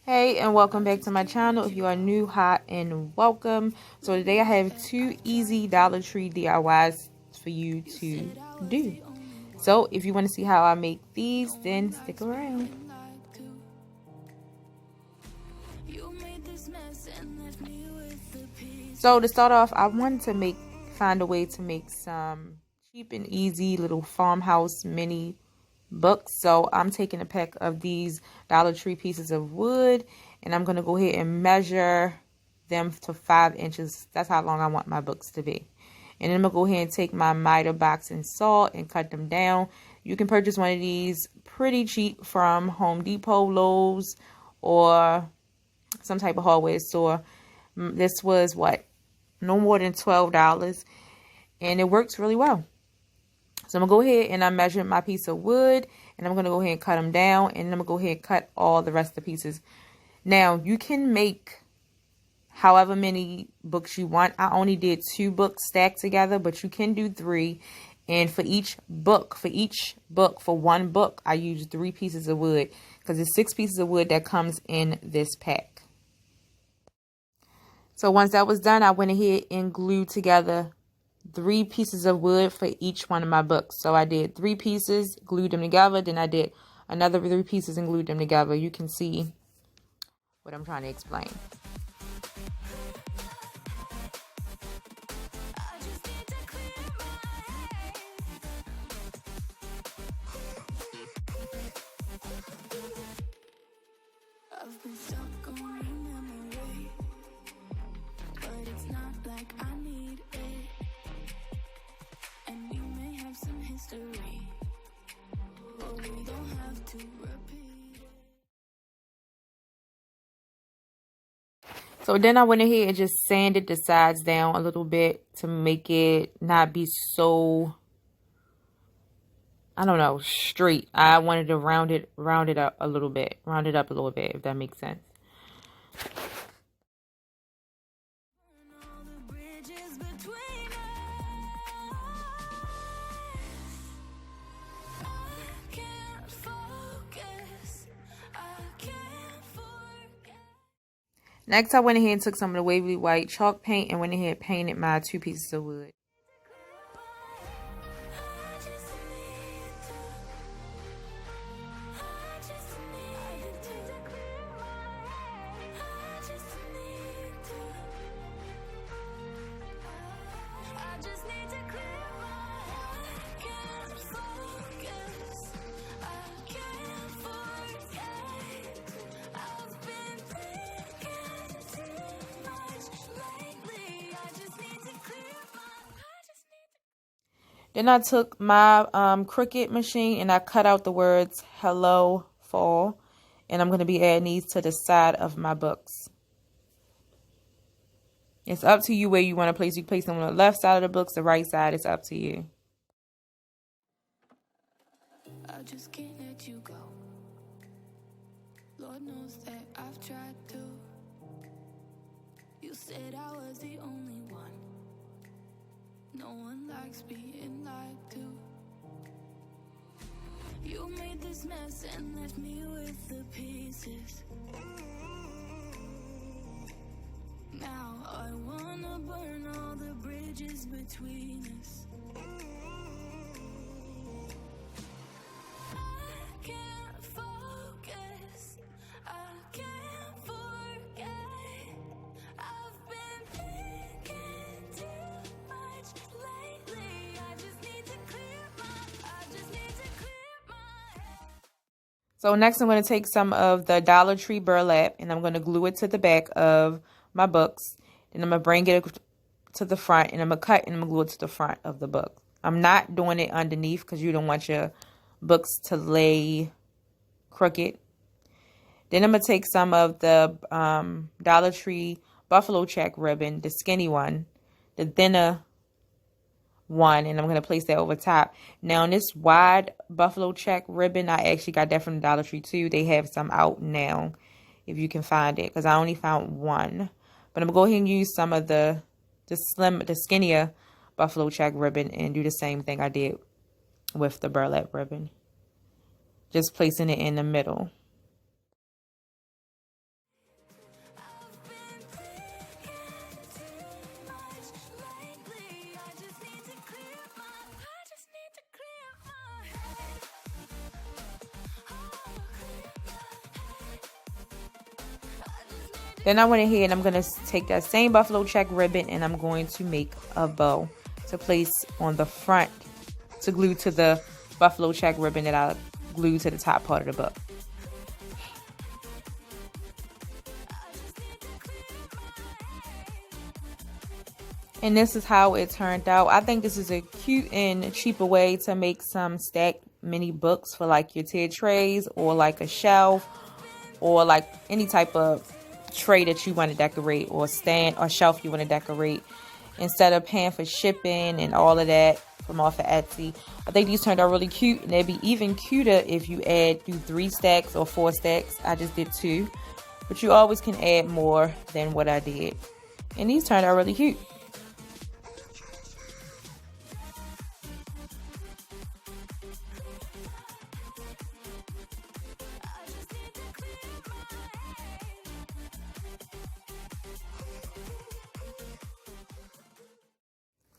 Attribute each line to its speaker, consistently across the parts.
Speaker 1: Hey, and welcome back to my channel. If you are new, hi, and welcome. So today I have 2 easy Dollar Tree DIYs for you to do. So if you want to see how I make these, then stick around. So to start off, I wanted to find a way to make some cheap and easy little farmhouse mini books. So I'm taking a pack of these Dollar Tree pieces of wood, and I'm going to go ahead and measure them to 5 inches. That's how long I want my books to be. And then I'm going to go ahead and take my miter box and saw and cut them down. You can purchase one of these pretty cheap from Home Depot, Lowe's, or some type of hardware store. This was no more than $12, and it works really well. So I'm going to go ahead and I'm measuring my piece of wood, and I'm going to go ahead and cut them down, and I'm going to go ahead and cut all the rest of the pieces. Now, you can make however many books you want. I only did 2 books stacked together, but you can do 3. And for one book, I used 3 pieces of wood because it's 6 pieces of wood that comes in this pack. So once that was done, I went ahead and glued together 3 pieces of wood for each one of my books. So I did 3 pieces, glued them together. Then I did another 3 pieces and glued them together. You can see what I'm trying to explain. I've been stuck on memory, but it's not like I need it. And we may have some history, but we don't have to repeat it. So then I went ahead and just sanded the sides down a little bit to make it not be so, I don't know, straight. I wanted to round it up a little bit, if that makes sense. Next, I went ahead and took some of the wavy white chalk paint and went ahead and painted my 2 pieces of wood. Then I took my Cricut machine and I cut out the words "Hello Fall," and I'm going to be adding these to the side of my books. It's up to you where you want to place. You can place them on the left side of the books, the right side. It's up to you. I just can't let you go. Lord knows that I've tried to. You said I was the only one. No one likes being lied to. You made this mess and left me with the pieces. Now I wanna burn all the bridges between us. I can't focus, I can't forget. I've been thinking too much lately. I just need to clear my head. So next I'm going to take some of the Dollar Tree burlap and I'm going to glue it to the back of my books. Then I'm going to bring it to the front and I'm going to cut and I'm going to glue it to the front of the book. I'm not doing it underneath because you don't want your books to lay crooked. Then I'm going to take some of the Dollar Tree buffalo check ribbon, the skinny one, the thinner one, and I'm going to place that over top. Now, on this wide buffalo check ribbon, I actually got that from the Dollar Tree too. They have some out now, if you can find it, because I only found one. But I'm going to go ahead and use some of the skinnier buffalo check ribbon and do the same thing I did with the burlap ribbon. Just placing it in the middle. Then I went ahead and I'm going to take that same buffalo check ribbon and I'm going to make a bow to place on the front to glue to the buffalo check ribbon that I glued to the top part of the book. And this is how it turned out. I think this is a cute and cheaper way to make some stacked mini books for like your tier trays or like a shelf or like any type of tray that you want to decorate or stand or shelf you want to decorate, instead of paying for shipping and all of that from off of Etsy. I think these turned out really cute, and they'd be even cuter if you do 3 stacks or 4 stacks. I just did 2, but you always can add more than what I did, and these turned out really cute.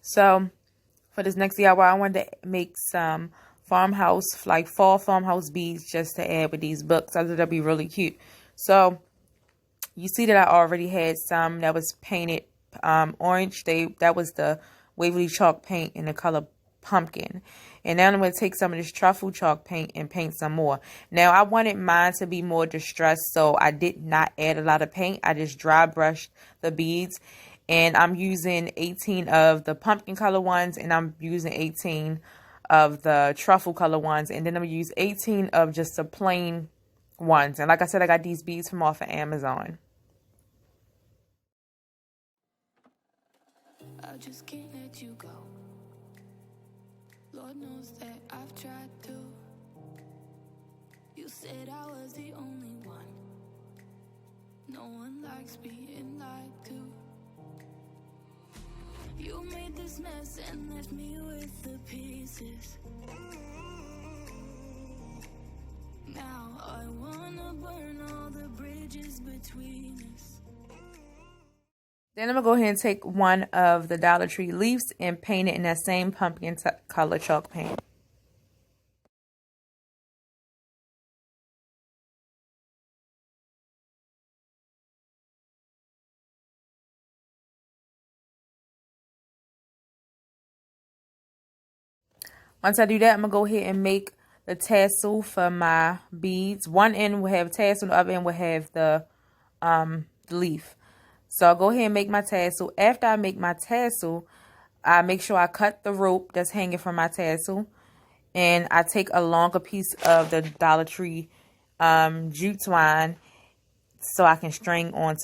Speaker 1: So for this next DIY, I wanted to make some farmhouse, like fall farmhouse beads just to add with these books. I thought that'd be really cute. So you see that I already had some that was painted orange. That was the Waverly chalk paint in the color pumpkin. And now I'm going to take some of this truffle chalk paint and paint some more. Now I wanted mine to be more distressed, so I did not add a lot of paint. I just dry brushed the beads. And I'm using 18 of the pumpkin color ones, and I'm using 18 of the truffle color ones, and then I'm going to use 18 of just the plain ones. And like I said, I got these beads from off of Amazon.
Speaker 2: I just can't let you go. Lord knows that I've tried to. You said I was the only one. No one likes being lied to. You made this mess and left me with the pieces. Now I wanna burn all the bridges between us.
Speaker 1: Then I'm going to go ahead and take one of the Dollar Tree leaves and paint it in that same pumpkin color chalk paint. Once I do that, I'm going to go ahead and make the tassel for my beads. One end will have tassel, the other end will have the leaf. So I'll go ahead and make my tassel. After I make my tassel, I make sure I cut the rope that's hanging from my tassel. And I take a longer piece of the Dollar Tree jute twine so I can string on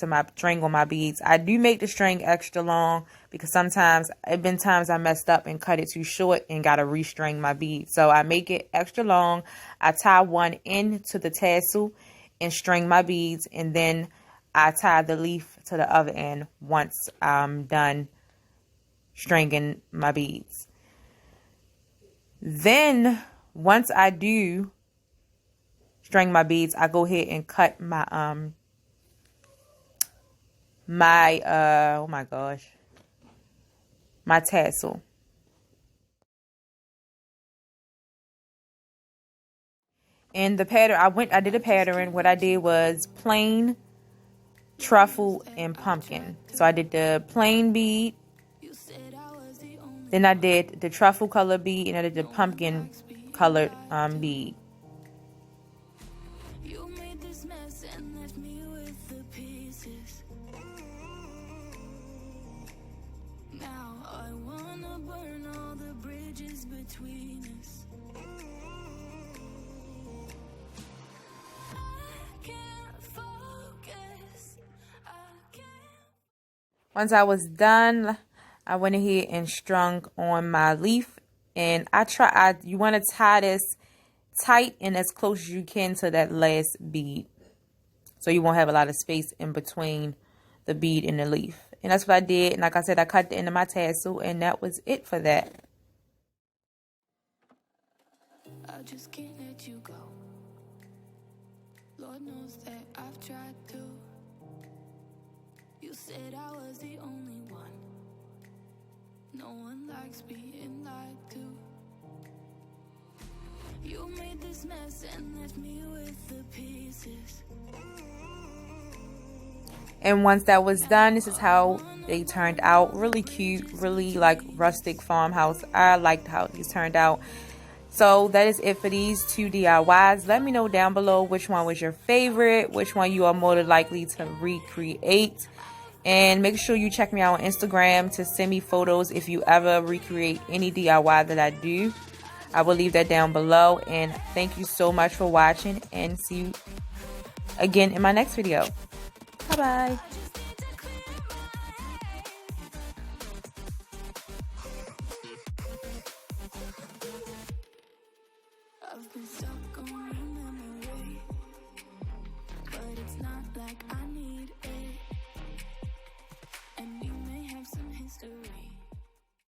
Speaker 1: my beads. I do make the string extra long because sometimes it's been times I messed up and cut it too short and got to restring my beads. So I make it extra long. I tie one end to the tassel and string my beads, and then I tie the leaf to the other end once I'm done stringing my beads. Then once I do string my beads, I go ahead and cut my my tassel. And the pattern, I did a pattern. What I did was plain, truffle, and pumpkin. So I did the plain bead, then I did the truffle color bead, and I did the pumpkin colored bead.
Speaker 2: You made this mess and left me with the pieces. Now I wanna burn all the bridges between us. I can't focus.
Speaker 1: Once I was done, I went ahead and strung on my leaf, and you want to tie this tight and as close as you can to that last bead, so you won't have a lot of space in between the bead and the leaf. And that's what I did. And like I said, I cut the end of my tassel, and that was it for that.
Speaker 2: I just can't let you go. Lord knows that I've tried to. You said I was the only one. No one likes being lied to. You made this mess and left me with the pieces.
Speaker 1: And once that was done, this is how they turned out. Really cute, really like rustic farmhouse. I liked how these turned out. So that is it for these 2 DIYs. Let me know down below which one was your favorite, which one you are more likely to recreate. And make sure you check me out on Instagram to send me photos if you ever recreate any DIY that I do. I will leave that down below. And thank you so much for watching, and see you again in my next video. Bye-bye.
Speaker 2: I've been stuck on your memory, but it's not like I need it. And we may have some history.